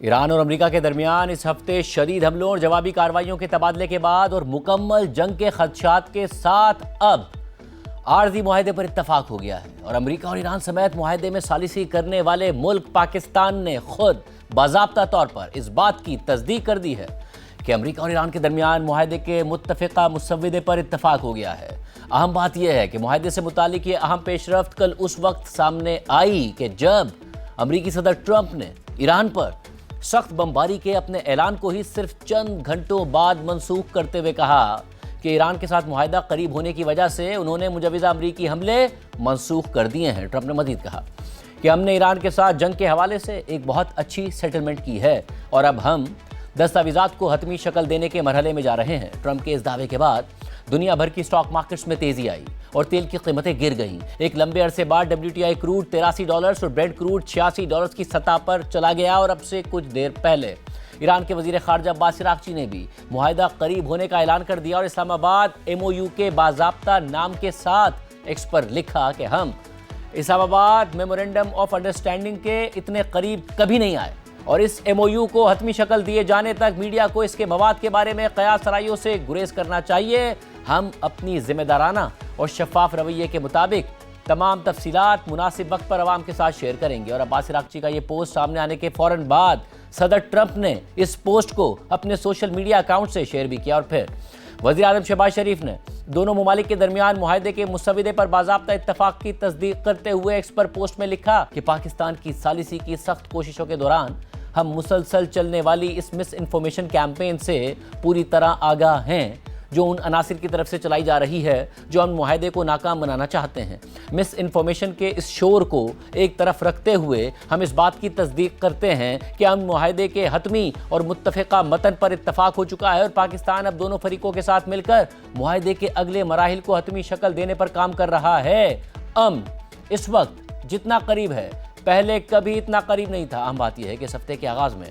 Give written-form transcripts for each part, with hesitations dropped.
ایران اور امریکہ کے درمیان اس ہفتے شدید حملوں اور جوابی کارروائیوں کے تبادلے کے بعد اور مکمل جنگ کے خدشات کے ساتھ اب عارضی معاہدے پر اتفاق ہو گیا ہے اور امریکہ اور ایران سمیت معاہدے میں ثالثی کرنے والے ملک پاکستان نے خود باضابطہ طور پر اس بات کی تصدیق کر دی ہے کہ امریکہ اور ایران کے درمیان معاہدے کے متفقہ مسودے پر اتفاق ہو گیا ہے۔ اہم بات یہ ہے کہ معاہدے سے متعلق یہ اہم پیش رفت کل اس وقت سامنے آئی کہ جب امریکی صدر ٹرمپ نے ایران پر سخت بمباری کے اپنے اعلان کو ہی صرف چند گھنٹوں بعد منسوخ کرتے ہوئے کہا کہ ایران کے ساتھ معاہدہ قریب ہونے کی وجہ سے انہوں نے مجوزہ امریکی حملے منسوخ کر دیے ہیں۔ ٹرمپ نے مزید کہا کہ ہم نے ایران کے ساتھ جنگ کے حوالے سے ایک بہت اچھی سیٹلمنٹ کی ہے اور اب ہم دستاویزات کو حتمی شکل دینے کے مرحلے میں جا رہے ہیں۔ ٹرمپ کے اس دعوے کے بعد دنیا بھر کی سٹاک مارکیٹس میں تیزی آئی اور تیل کی قیمتیں گر گئیں۔ ایک لمبے عرصے بعد WTI کروڈ $83 اور بریڈ کروڈ $86 کی سطح پر چلا گیا اور اب سے کچھ دیر پہلے ایران کے وزیر خارجہ عباس عراقچی نے بھی معاہدہ قریب ہونے کا اعلان کر دیا اور اسلام آباد MOU کے باضابطہ نام کے ساتھ ایکس پر لکھا کہ ہم اسلام آباد میمورنڈم آف انڈرسٹینڈنگ کے اتنے قریب کبھی نہیں آئے اور اس MOU کو حتمی شکل دیے جانے تک میڈیا کو اس کے مواد کے بارے میں قیاس آرائیوں سے گریز کرنا چاہیے۔ ہم اپنی ذمہ دارانہ اور شفاف رویے کے مطابق تمام تفصیلات مناسب وقت پر عوام کے ساتھ شیئر کریں گے۔ اور عباس عراقچی کا یہ پوسٹ سامنے آنے کے فوراً بعد صدر ٹرمپ نے اس پوسٹ کو اپنے سوشل میڈیا اکاؤنٹ سے شیئر بھی کیا اور پھر وزیر اعظم شہباز شریف نے دونوں ممالک کے درمیان معاہدے کے مسودے پر باضابطہ اتفاق کی تصدیق کرتے ہوئے ایکس پر پوسٹ میں لکھا کہ پاکستان کی ثالثی کی سخت کوششوں کے دوران ہم مسلسل چلنے والی اس مس انفارمیشن کیمپین سے پوری طرح آگاہ ہیں جو ان عناصر کی طرف سے چلائی جا رہی ہے جو ہم معاہدے کو ناکام بنانا چاہتے ہیں۔ مس انفارمیشن کے اس شور کو ایک طرف رکھتے ہوئے ہم اس بات کی تصدیق کرتے ہیں کہ ہم معاہدے کے حتمی اور متفقہ متن پر اتفاق ہو چکا ہے اور پاکستان اب دونوں فریقوں کے ساتھ مل کر معاہدے کے اگلے مراحل کو حتمی شکل دینے پر کام کر رہا ہے۔ اس وقت جتنا قریب ہے پہلے کبھی اتنا قریب نہیں تھا۔ اہم بات یہ ہے کہ اس ہفتے کے آغاز میں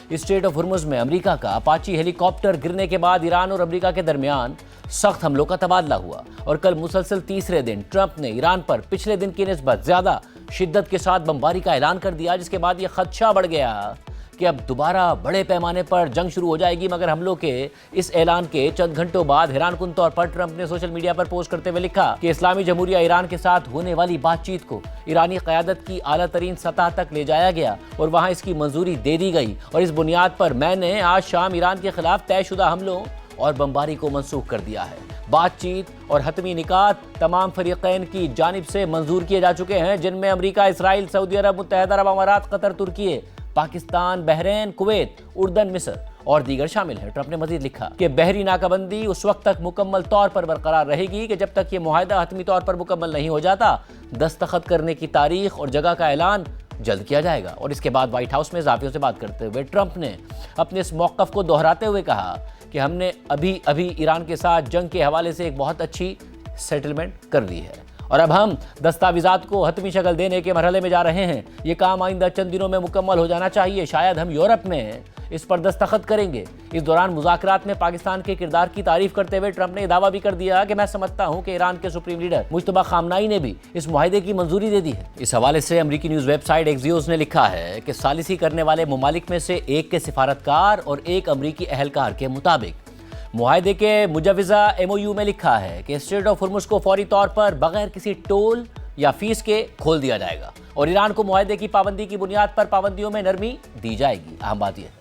اسٹریٹ آف ہرمز میں امریکہ کا اپاچی ہیلی کاپٹر گرنے کے بعد ایران اور امریکہ کے درمیان سخت حملوں کا تبادلہ ہوا اور کل مسلسل تیسرے دن ٹرمپ نے ایران پر پچھلے دن کی نسبت زیادہ شدت کے ساتھ بمباری کا اعلان کر دیا، جس کے بعد یہ خدشہ بڑھ گیا کہ اب دوبارہ بڑے پیمانے پر جنگ شروع ہو جائے گی۔ مگر حملوں کے اس اعلان کے چند گھنٹوں بعد حیران کن طور پر ٹرمپ نے سوشل میڈیا پر پوسٹ کرتے ہوئے لکھا کہ اسلامی جمہوریہ ایران کے ساتھ ہونے والی بات چیت کو ایرانی قیادت کی اعلیٰ ترین سطح تک لے جایا گیا اور وہاں اس کی منظوری دے دی گئی اور اس بنیاد پر میں نے آج شام ایران کے خلاف طے شدہ حملوں اور بمباری کو منسوخ کر دیا ہے۔ بات چیت اور حتمی نکات تمام فریقین کی جانب سے منظور کیے جا چکے ہیں، جن میں امریکہ، اسرائیل، سعودی عرب، متحدہ عرب امارات، قطر، ترکی، پاکستان، بحرین، کویت، اردن، مصر اور دیگر شامل ہیں۔ ٹرمپ نے مزید لکھا کہ بحری ناکہ بندی اس وقت تک مکمل طور پر برقرار رہے گی کہ جب تک یہ معاہدہ حتمی طور پر مکمل نہیں ہو جاتا۔ دستخط کرنے کی تاریخ اور جگہ کا اعلان جلد کیا جائے گا۔ اور اس کے بعد وائٹ ہاؤس میں صحافیوں سے بات کرتے ہوئے ٹرمپ نے اپنے اس موقف کو دہراتے ہوئے کہا کہ ہم نے ابھی ایران کے ساتھ جنگ کے حوالے سے ایک بہت اچھی سیٹلمنٹ کر لی ہے اور اب ہم دستاویزات کو حتمی شکل دینے کے مرحلے میں جا رہے ہیں۔ یہ کام آئندہ چند دنوں میں مکمل ہو جانا چاہیے، شاید ہم یورپ میں اس پر دستخط کریں گے۔ اس دوران مذاکرات میں پاکستان کے کردار کی تعریف کرتے ہوئے ٹرمپ نے یہ دعویٰ بھی کر دیا کہ میں سمجھتا ہوں کہ ایران کے سپریم لیڈر مجتبیٰ خامنہئی نے بھی اس معاہدے کی منظوری دے دی ہے۔ اس حوالے سے امریکی نیوز ویب سائٹ ایکزیوس نے لکھا ہے کہ ثالثی کرنے والے ممالک میں سے ایک کے سفارتکار اور ایک امریکی اہلکار کے مطابق معاہدے کے مجوزہ MOU میں لکھا ہے کہ اسٹریٹ آف ہرمز کو فوری طور پر بغیر کسی ٹول یا فیس کے کھول دیا جائے گا اور ایران کو معاہدے کی پابندی کی بنیاد پر پابندیوں میں نرمی دی جائے گی۔ اہم بات یہ ہے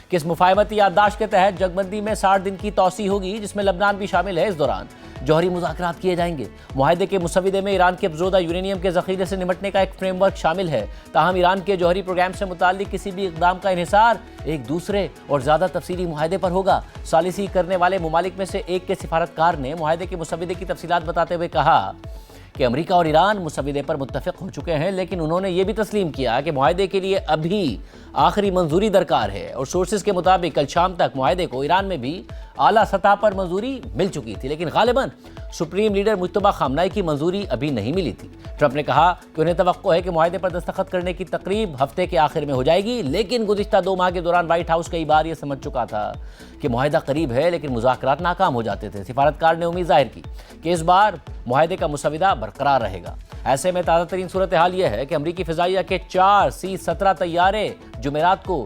کہ اس مفاہمتی یادداشت کے تحت جنگ بندی میں 60 دن کی توسیع ہوگی، جس میں لبنان بھی شامل ہے۔ اس دوران جوہری مذاکرات کیے جائیں گے۔ معاہدے کے مسودے میں ایران کے افزودہ یورینیم کے ذخیرے سے نمٹنے کا ایک فریم ورک شامل ہے، تاہم ایران کے جوہری پروگرام سے متعلق کسی بھی اقدام کا انحصار ایک دوسرے اور زیادہ تفصیلی معاہدے پر ہوگا۔ ثالثی کرنے والے ممالک میں سے ایک کے سفارتکار نے معاہدے کے مسودے کی تفصیلات بتاتے ہوئے کہا کہ امریکہ اور ایران مسودے پر متفق ہو چکے ہیں، لیکن انہوں نے یہ بھی تسلیم کیا کہ معاہدے کے لیے ابھی آخری منظوری درکار ہے اور سورسز کے مطابق کل شام تک معاہدے کو ایران میں بھی اعلیٰ سطح پر منظوری مل چکی تھی، لیکن غالباً سپریم لیڈر مجتبیٰ خامنہئی کی منظوری ابھی نہیں ملی تھی۔ ٹرمپ نے کہا کہ انہیں توقع ہے کہ معاہدے پر دستخط کرنے کی تقریب ہفتے کے آخر میں ہو جائے گی، لیکن گزشتہ 2 ماہ کے دوران وائٹ ہاؤس کئی بار یہ سمجھ چکا تھا کہ معاہدہ قریب ہے لیکن مذاکرات ناکام ہو جاتے تھے۔ سفارتکار نے امید ظاہر کی کہ اس بار معاہدے کا مسودہ برقرار رہے گا۔ ایسے میں تازہ ترین صورتحال یہ ہے کہ امریکی فضائیہ کے 4 C-17 طیارے جمعرات کو